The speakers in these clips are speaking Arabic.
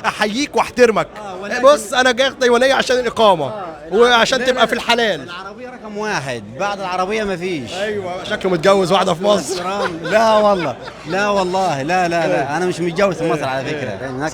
احييك واحترمك. بص انا جاي تايوانيه عشان الاقامه وعشان تبقى في الحلال. العربية رقم واحد، بعد العربية مفيش. ايوه شكله متجوز واحده في مصر. لا والله، لا والله، لا انا مش متجوز في مصر على فكرة.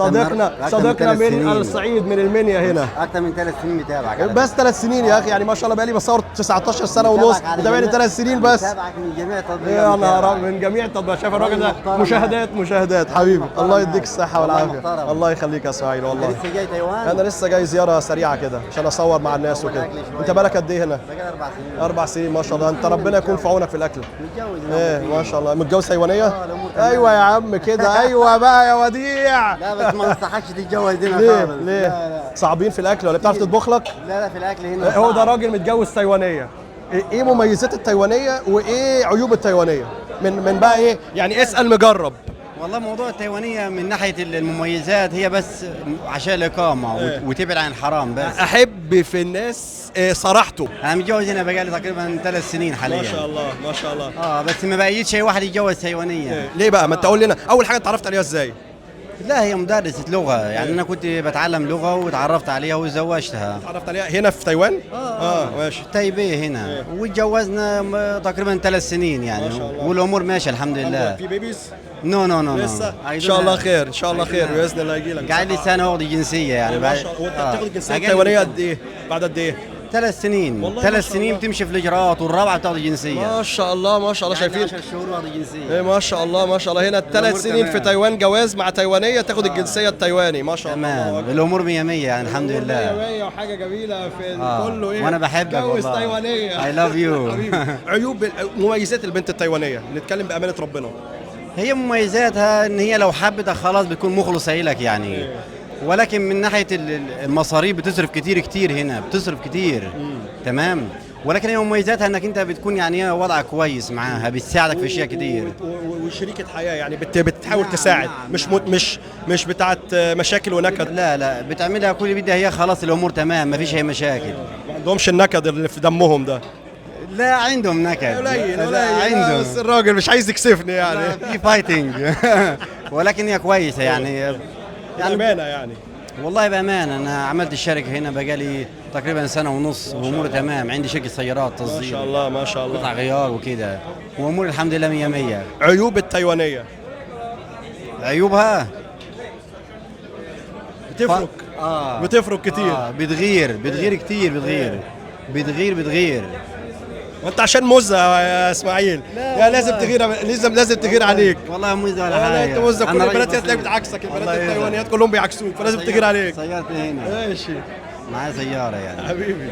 صديقنا من الصعيد من المنيا هنا. أكثر من 3 سنين متابعك. بس 3 سنين يا اخي، يعني ما شاء الله بقالي بصور 19 سنه ونص وتابعني 3 سنين بس. متابعك من جميع التطبيقات. يا نهار أبيض، من جميع التطبيقات. شايف الراجل ده مشاهدات حبيبي. الله يديك الصحه والعافيه. الله يخليك يا اسماعيل والله. لسه جاي تايوان؟ انا لسه جاي زياره سريعه كده عشان اصور مع الناس وكده. انت بالك قد ايه هنا؟ بقى 4 سنين. 4 سنين ما شاء الله. انت ربنا يكون في عونك في الاكل. متجوز. ايه ما شاء الله. متجوز تايوانيه؟ الأمور تمام. ايوه يا عم كده. ايوه بقى يا وديع. لا بس ما انصحكش تتجوز هنا ليه خالص. ليه لا صعبين في الاكل ولا بتعرف تطبخ لك؟ لا في الاكل هنا هو ده صعب. راجل متجوز تايوانيه. ايه مميزات التايوانيه وايه عيوب التايوانيه؟ من بقى ايه يعني، اسال مجرب. والله موضوع التايوانية من ناحية المميزات هي بس عشان الإقامة وتبعد عن الحرام بس. احب في الناس صراحته. أنا متجوز هنا بقالي تقريبا 3 سنين حاليا. ما شاء الله ما شاء الله. بس ما بقيتش أي واحد يتجوز تايوانية. ليه بقى؟ ما انت قول لنا اول حاجه اتعرفت عليها ازاي؟ لا هي مدرسة لغة، يعني أنا كنت بتعلم لغة وتعرفت عليها وتزوجتها. اتعرفت عليها هنا في تايوان؟ ماشي. تايبيه هنا وتجوزنا تقريبا 3 سنين يعني. ما شاء الله. والأمور ماشية الحمد لله. في بيبيز؟ نو لسه ان شاء الله خير، ان شاء الله خير باذن الله يجي لك. قاعد لي سنة واخد الجنسية يعني. ما شاء الله. وانت بتاخد الجنسيه التايوانيه قد ايه؟ بعد قد ايه؟ 3 سنين. والله 3 ما شاء سنين الله. بتمشي في الاجراءات والرابعه بتاخد الجنسيه. ما شاء الله ما شاء الله. شايفين 10 شهور واخد الجنسيه. ايه ما شاء الله ما شاء الله. هنا ال3 سنين تمام. في تايوان جواز مع تايوانيه تاخد الجنسيه التايواني. ما شاء الله. تمام الامور 100 100 يعني الحمد لله. مية وحاجه جميله في كله. ايه وانا بحبك جوز والله. تايوانيه. اي لاف يو. عيوب مميزات البنت التايوانيه نتكلم بامانه ربنا. هي مميزاتها ان هي لو حبتك خلاص بتكون مخلصه لك يعني. ولكن من ناحيه المصاريف بتصرف كتير هنا، بتصرف كتير. تمام. ولكن هي مميزاتها انك انت بتكون يعني وضعك كويس معاها، بتساعدك في اشياء كتير. وشريكه حياه يعني بتحاول تساعد. مش بتاعت مشاكل ونكد. لا بتعملها كل اللي بدها هي، خلاص الامور تمام ما فيش اي مشاكل. ما عندهمش النكد اللي في دمهم ده. لا عندهم نكد. قليل عندهم. بس الراجل مش عايز يكسفني يعني. في فايتنج. ولكن هي كويسه يعني بامانه يعني. والله بامانه انا عملت الشركه هنا بقالي تقريبا سنه ونص واموري تمام. عندي شركه سيارات تصدير. ما شاء الله ما شاء الله. قطع غيار وكده واموري الحمد لله 100 100. عيوب التايوانيه عيوبها بتفرق. بتفرق كتير. بتغير كتير. بتغير. وانت عشان مزه يا اسماعيل يا لازم تغير. لازم تغير عليك. والله مزه ولا حاجه. انت مزه. كل البنات هتلاقيك بتعكسك. البنات التايوانيات كلهم بيعكسوك فلازم تغير عليك. سيارتي هنا. ماشي. معايا سياره يعني. حبيبي.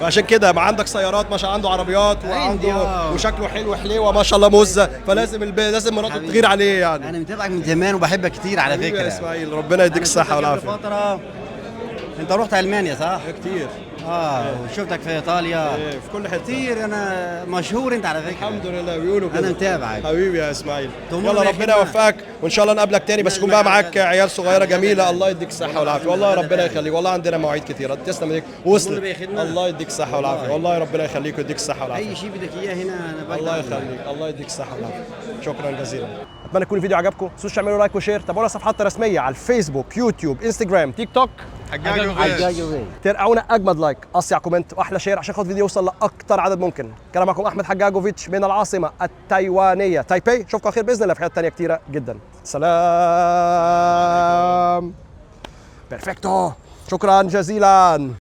وعشان كده ما عندك سيارات، ما شاء عنده عربيات وعنده وشكله حلو حليوه ما شاء الله مزه. فلازم لازم مراته تغير عليه يعني. انا متابعك من زمان وبحبك كتير على حبيبي فكره. يا اسماعيل ربنا يديك الصحه والعافيه. فتره انت رحت المانيا صح؟ كتير. وشفتك في ايطاليا. في كل حته كتير. انا مشهور انت على فكره. الحمد لله بيقولوا كده. انا متابعك حبيبي يا اسماعيل. تمر يلا ربنا يوفقك وان شاء الله نقابلك تاني، بس يكون بقى معاك عيال صغيره جميله. الله يديك الصحه والعافيه. والله ربنا يخليك. والله عندنا مواعيد كتيره. تسلم ايديك وصلت. الله يديك الصحه والعافيه. والله ربنا يخليك ويديك الصحه والعافيه. اي شيء بدك اياه هنا انا الله يخليك. الله يديك الصحه والعافيه. شكرا جزيلا. اتمنى يكون الفيديو عجبكم. ما تنسوش تعملوا لايك وشير. تابعونا صفحاتنا الرسميه على الفيسبوك يوتيوب انستجرام تيك توك. ترقعونا اجمد لايك، اصيع كومنت واحلى شير عشان خاطر الفيديو يوصل لاكتر عدد ممكن. كان معكم احمد حجاجوفيتش من العاصمه التايوانيه تايبي. اشوفكم على خير باذن الله في حاجات ثانيه كتيره جدا. سلام. بيرفكتو. شكرا جزيلا.